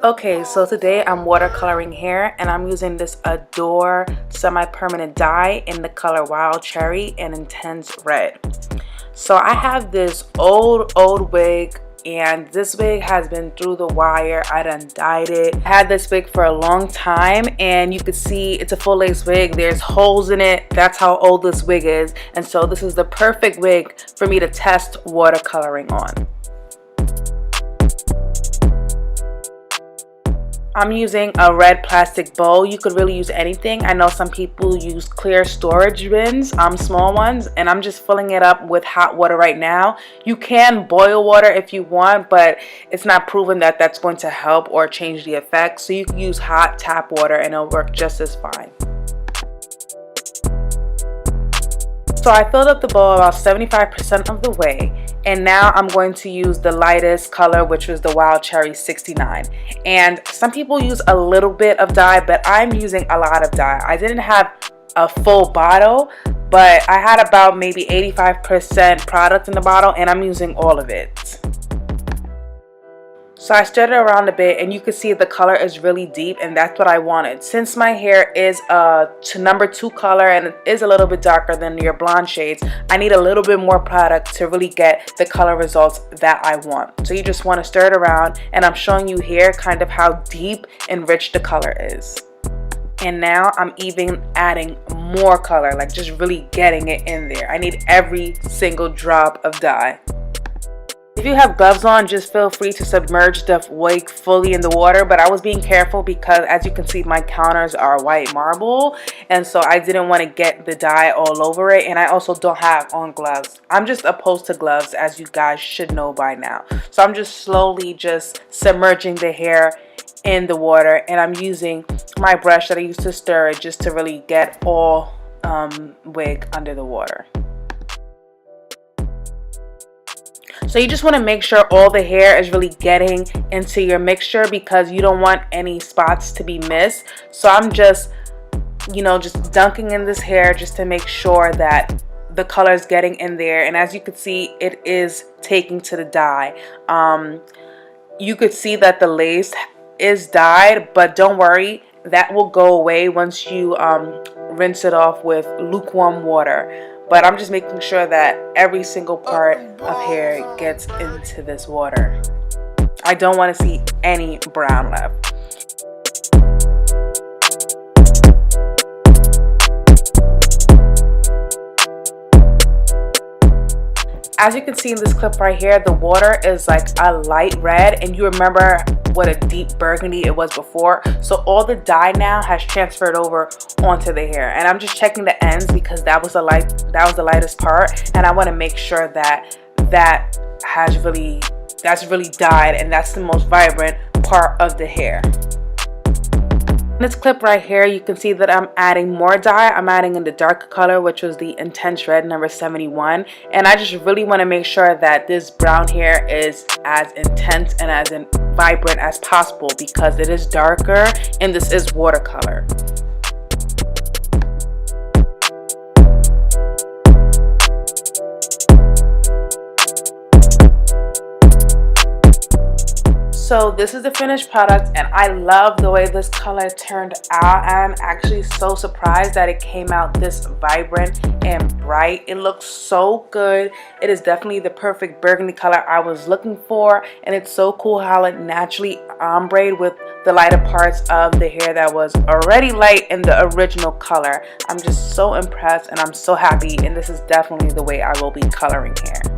Okay, so today I'm watercoloring hair and I'm using this Adore semi-permanent dye in the color Wild Cherry and Intense Red. So I have this old wig, and this wig has been through the wire. I done dyed it. I had this wig for a long time, and you can see it's a full lace wig. There's holes in it. That's how old this wig is. And so this is the perfect wig for me to test watercoloring on. I'm using a red plastic bowl. You could really use anything. I know some people use clear storage bins, small ones, and I'm just filling it up with hot water right now. You can boil water if you want, but it's not proven that that's going to help or change the effect. So you can use hot tap water and it'll work just as fine. So I filled up the bowl about 75% of the way, and now I'm going to use the lightest color, which was the Wild Cherry 69. And some people use a little bit of dye, but I'm using a lot of dye. I didn't have a full bottle, but I had about maybe 85% product in the bottle, and I'm using all of it. So I stirred it around a bit, and you can see the color is really deep, and that's what I wanted. Since my hair is a number 2 color and it is a little bit darker than your blonde shades, I need a little bit more product to really get the color results that I want. So you just want to stir it around, and I'm showing you here kind of how deep and rich the color is. And now I'm even adding more color, like just really getting it in there. I need every single drop of dye. If you have gloves on, just feel free to submerge the wig fully in the water, but I was being careful because, as you can see, my counters are white marble, and so I didn't want to get the dye all over it, and I also don't have on gloves. I'm just opposed to gloves, as you guys should know by now. So I'm just slowly just submerging the hair in the water, and I'm using my brush that I used to stir it just to really get all wig under the water. So you just want to make sure all the hair is really getting into your mixture because you don't want any spots to be missed. So I'm just, just dunking in this hair just to make sure that the color is getting in there. And as you can see, it is taking to the dye. You could see that the lace is dyed, but don't worry, that will go away once you rinse it off with lukewarm water. But I'm just making sure that every single part of hair gets into this water. I don't want to see any brown left. As you can see in this clip right here, the water is like a light red, and you remember what a deep burgundy it was before. So all the dye now has transferred over onto the hair, and I'm just checking the ends because that was the lightest part, and I want to make sure that that's really dyed, and that's the most vibrant part of the hair. In this clip right here, you can see that I'm adding more dye. I'm adding in the darker color, which was the Intense Red number 71. And I just really want to make sure that this brown hair is as intense and as vibrant as possible because it is darker and this is watercolor. So this is the finished product, and I love the way this color turned out. I'm actually so surprised that it came out this vibrant and bright. It looks so good. It is definitely the perfect burgundy color I was looking for, and it's so cool how it naturally ombre'd with the lighter parts of the hair that was already light in the original color. I'm just so impressed, and I'm so happy, and this is definitely the way I will be coloring hair.